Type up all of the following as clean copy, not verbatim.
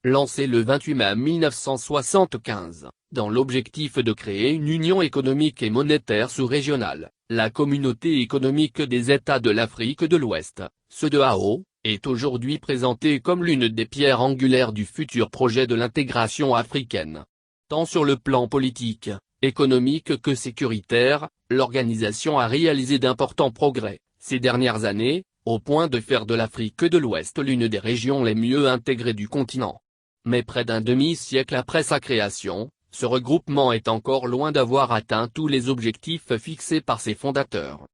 lancé le 28 mai 1975, dans l'objectif de créer une union économique et monétaire sous-régionale. La Communauté économique des États de l'Afrique de l'Ouest, CEDEAO, est aujourd'hui présentée comme l'une des pierres angulaires du futur projet de l'intégration africaine. Tant sur le plan politique, économique que sécuritaire, l'organisation a réalisé d'importants progrès, ces dernières années, au point de faire de l'Afrique de l'Ouest l'une des régions les mieux intégrées du continent. Mais près d'un demi-siècle après sa création, ce regroupement est encore loin d'avoir atteint tous les objectifs fixés par ses fondateurs.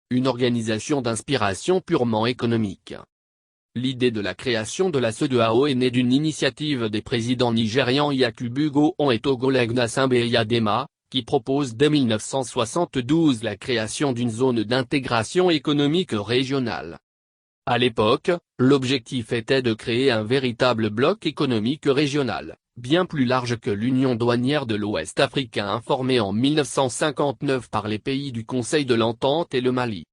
Une organisation d'inspiration purement économique. L'idée de la création de la CEDEAO est née d'une initiative des présidents nigérians Yakubu Gowon et Olusegun Obasanjo, qui proposent dès 1972 la création d'une zone d'intégration économique régionale. À l'époque, l'objectif était de créer un véritable bloc économique régional, bien plus large que l'Union douanière de l'Ouest africain formée en 1959 par les pays du Conseil de l'Entente et le Mali.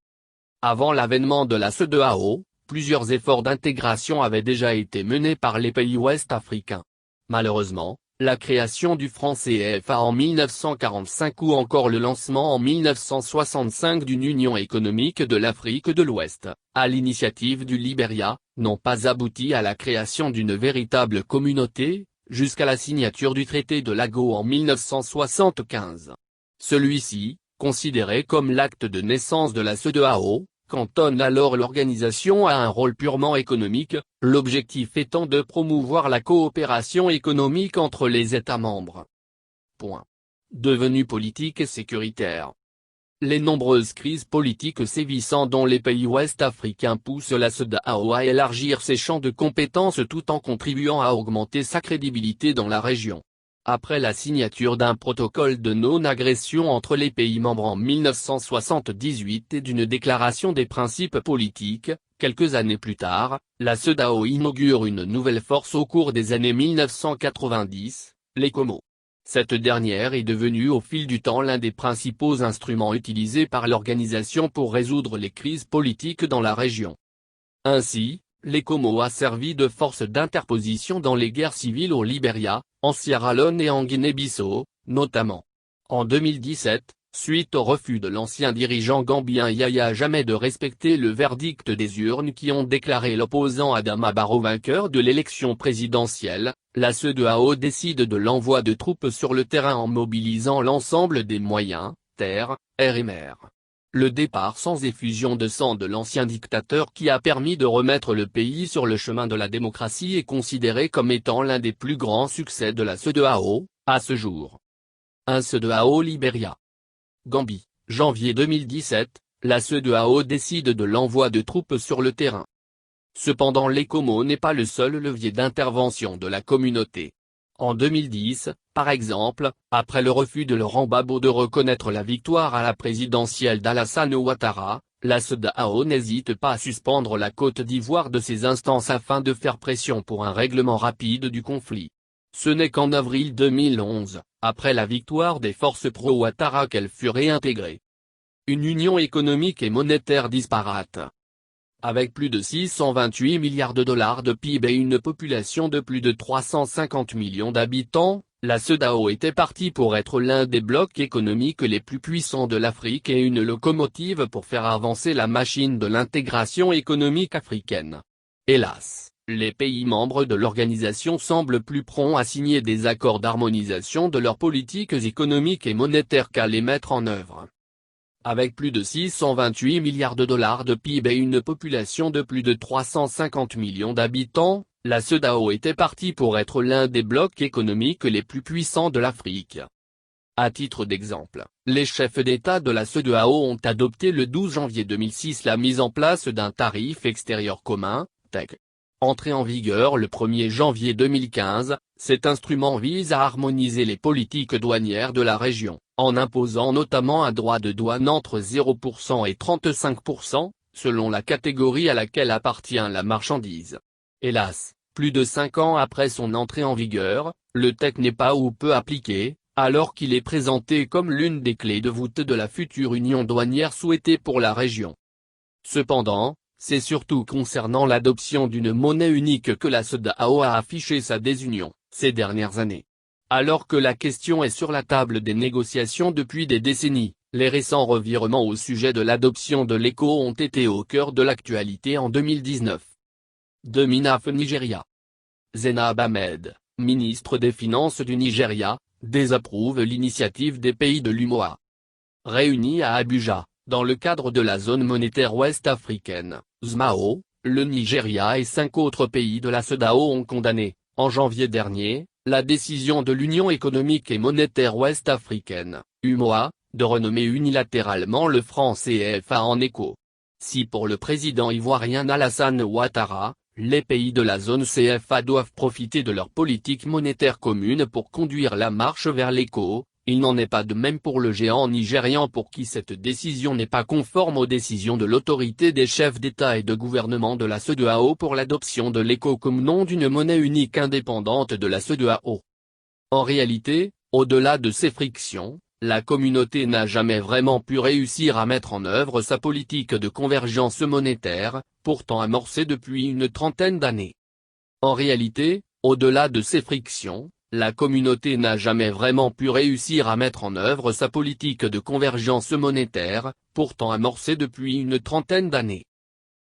Avant l'avènement de la CEDEAO, plusieurs efforts d'intégration avaient déjà été menés par les pays ouest africains. Malheureusement, la création du franc CFA en 1945 ou encore le lancement en 1965 d'une Union économique de l'Afrique de l'Ouest, à l'initiative du Libéria, n'ont pas abouti à la création d'une véritable communauté, jusqu'à la signature du traité de Lago en 1975. Celui-ci, considéré comme l'acte de naissance de la CEDEAO, cantonne alors l'organisation à un rôle purement économique, l'objectif étant de promouvoir la coopération économique entre les États membres. Devenu politique et sécuritaire. Les nombreuses crises politiques sévissant dans les pays ouest africains poussent la CEDEAO à élargir ses champs de compétences tout en contribuant à augmenter sa crédibilité dans la région. Après la signature d'un protocole de non-agression entre les pays membres en 1978 et d'une déclaration des principes politiques, quelques années plus tard, la CEDEAO inaugure une nouvelle force au cours des années 1990, l'ECOMOG. Cette dernière est devenue au fil du temps l'un des principaux instruments utilisés par l'organisation pour résoudre les crises politiques dans la région. Ainsi, l'ECOMOG a servi de force d'interposition dans les guerres civiles au Libéria, en Sierra Leone et en Guinée-Bissau, notamment. En 2017, suite au refus de l'ancien dirigeant gambien Yahya Jammeh de respecter le verdict des urnes qui ont déclaré l'opposant Adama Barrow vainqueur de l'élection présidentielle, la CEDEAO décide de l'envoi de troupes sur le terrain en mobilisant l'ensemble des moyens, terre, air et mer. Le départ sans effusion de sang de l'ancien dictateur qui a permis de remettre le pays sur le chemin de la démocratie est considéré comme étant l'un des plus grands succès de la CEDEAO, à ce jour. Un CEDEAO Libéria. Gambie, janvier 2017, la CEDEAO décide de l'envoi de troupes sur le terrain. Cependant l'ECOMOG n'est pas le seul levier d'intervention de la communauté. En 2010, par exemple, après le refus de Laurent Gbagbo de reconnaître la victoire à la présidentielle d'Alassane Ouattara, la CEDEAO n'hésite pas à suspendre la Côte d'Ivoire de ses instances afin de faire pression pour un règlement rapide du conflit. Ce n'est qu'en avril 2011, après la victoire des forces pro-Ouattara qu'elle fut réintégrée. Une union économique et monétaire disparate. Avec plus de 628 milliards de dollars de PIB et une population de plus de 350 millions d'habitants, la CEDEAO était partie pour être l'un des blocs économiques les plus puissants de l'Afrique et une locomotive pour faire avancer la machine de l'intégration économique africaine. Hélas, les pays membres de l'organisation semblent plus prompts à signer des accords d'harmonisation de leurs politiques économiques et monétaires qu'à les mettre en œuvre. Avec plus de 628 milliards de dollars de PIB et une population de plus de 350 millions d'habitants, la CEDEAO était partie pour être l'un des blocs économiques les plus puissants de l'Afrique. À titre d'exemple, les chefs d'État de la CEDEAO ont adopté le 12 janvier 2006 la mise en place d'un tarif extérieur commun, TEC. Entré en vigueur le 1er janvier 2015, cet instrument vise à harmoniser les politiques douanières de la région, en imposant notamment un droit de douane entre 0% et 35%, selon la catégorie à laquelle appartient la marchandise. Hélas, plus de 5 ans après son entrée en vigueur, le TEC n'est pas ou peu appliqué, alors qu'il est présenté comme l'une des clés de voûte de la future union douanière souhaitée pour la région. Cependant, c'est surtout concernant l'adoption d'une monnaie unique que la CEDEAO a affiché sa désunion, ces dernières années. Alors que la question est sur la table des négociations depuis des décennies, les récents revirements au sujet de l'adoption de l'ECO ont été au cœur de l'actualité en 2019. De Minaf Nigeria. Zainab Ahmed, ministre des Finances du Nigeria, désapprouve l'initiative des pays de l'UEMOA. Réunis à Abuja, dans le cadre de la zone monétaire ouest-africaine, ZMAO, le Nigeria et 5 autres pays de la CEDEAO ont condamné, en janvier dernier, la décision de l'Union économique et monétaire ouest-africaine, UEMOA, de renommer unilatéralement le franc CFA en ECO. Si pour le président ivoirien Alassane Ouattara, les pays de la zone CFA doivent profiter de leur politique monétaire commune pour conduire la marche vers l'ECO, il n'en est pas de même pour le géant nigérian pour qui cette décision n'est pas conforme aux décisions de l'autorité des chefs d'État et de gouvernement de la CEDEAO pour l'adoption de l'ECO comme nom d'une monnaie unique indépendante de la CEDEAO. En réalité, au-delà de ces frictions, la communauté n'a jamais vraiment pu réussir à mettre en œuvre sa politique de convergence monétaire, pourtant amorcée depuis une trentaine d'années. En réalité, au-delà de ces frictions, la communauté n'a jamais vraiment pu réussir à mettre en œuvre sa politique de convergence monétaire, pourtant amorcée depuis une trentaine d'années.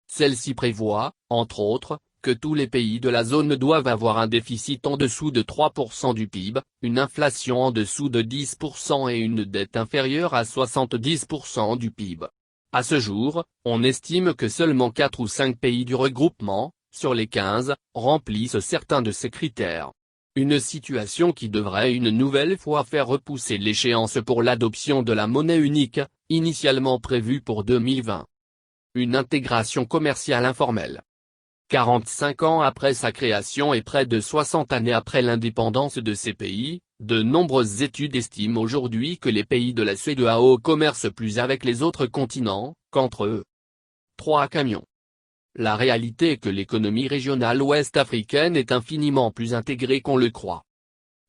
Celle-ci prévoit, entre autres, que tous les pays de la zone doivent avoir un déficit en dessous de 3% du PIB, une inflation en dessous de 10% et une dette inférieure à 70% du PIB. À ce jour, on estime que seulement 4 ou 5 pays du regroupement, sur les 15, remplissent certains de ces critères. Une situation qui devrait une nouvelle fois faire repousser l'échéance pour l'adoption de la monnaie unique, initialement prévue pour 2020. Une intégration commerciale informelle. 45 ans après sa création et près de 60 années après l'indépendance de ces pays, de nombreuses études estiment aujourd'hui que les pays de la CEDEAO commercent plus avec les autres continents qu'entre eux. 3 camions. La réalité est que l'économie régionale ouest-africaine est infiniment plus intégrée qu'on le croit.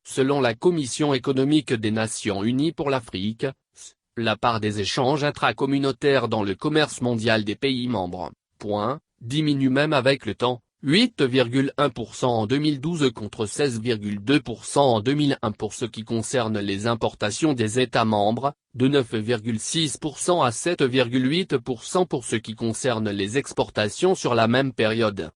Selon la Commission économique des Nations Unies pour l'Afrique, la part des échanges intracommunautaires dans le commerce mondial des pays membres, diminue même avec le temps, 8,1% en 2012 contre 16,2% en 2001 pour ce qui concerne les importations des États membres, de 9,6% à 7,8% pour ce qui concerne les exportations sur la même période.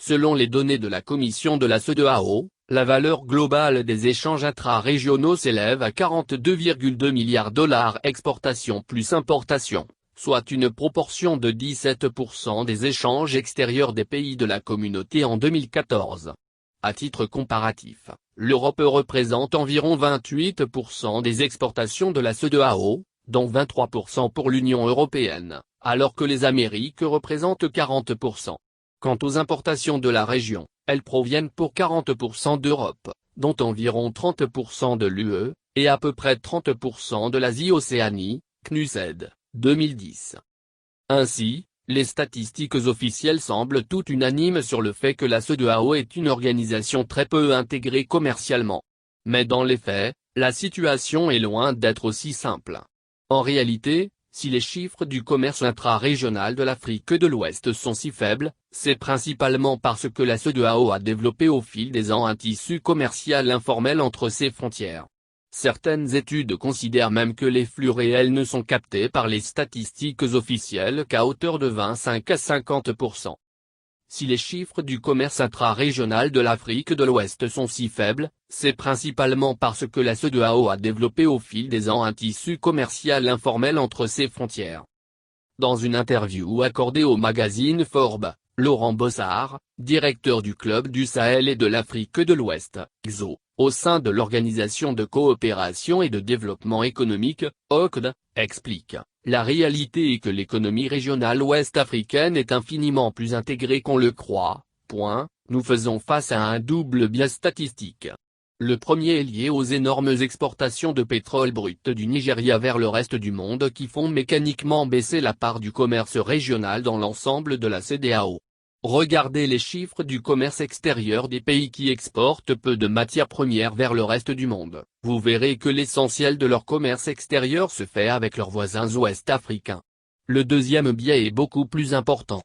Selon les données de la Commission de la CEDEAO, la valeur globale des échanges intra-régionaux s'élève à 42,2 milliards $ exportation plus importation, soit une proportion de 17% des échanges extérieurs des pays de la communauté en 2014. À titre comparatif, l'Europe représente environ 28% des exportations de la CEDEAO, dont 23% pour l'Union européenne, alors que les Amériques représentent 40%. Quant aux importations de la région, elles proviennent pour 40% d'Europe, dont environ 30% de l'UE, et à peu près 30% de l'Asie-Océanie, CNUSED, 2010. Ainsi, les statistiques officielles semblent toutes unanimes sur le fait que la CEDEAO est une organisation très peu intégrée commercialement. Mais dans les faits, la situation est loin d'être aussi simple. En réalité, si les chiffres du commerce intra-régional de l'Afrique de l'Ouest sont si faibles, c'est principalement parce que la CEDEAO a développé au fil des ans un tissu commercial informel entre ses frontières. Certaines études considèrent même que les flux réels ne sont captés par les statistiques officielles qu'à hauteur de 25 à 50%. Si les chiffres du commerce intra-régional de l'Afrique de l'Ouest sont si faibles, c'est principalement parce que la CEDEAO a développé au fil des ans un tissu commercial informel entre ses frontières. Dans une interview accordée au magazine Forbes, Laurent Bossard, directeur du Club du Sahel et de l'Afrique de l'Ouest, XO, au sein de l'Organisation de coopération et de développement économique, OCDE, explique: la réalité est que l'économie régionale ouest-africaine est infiniment plus intégrée qu'on le croit. Nous faisons face à un double biais statistique. Le premier est lié aux énormes exportations de pétrole brut du Nigeria vers le reste du monde qui font mécaniquement baisser la part du commerce régional dans l'ensemble de la CEDEAO. Regardez les chiffres du commerce extérieur des pays qui exportent peu de matières premières vers le reste du monde. Vous verrez que l'essentiel de leur commerce extérieur se fait avec leurs voisins ouest-africains. Le deuxième biais est beaucoup plus important.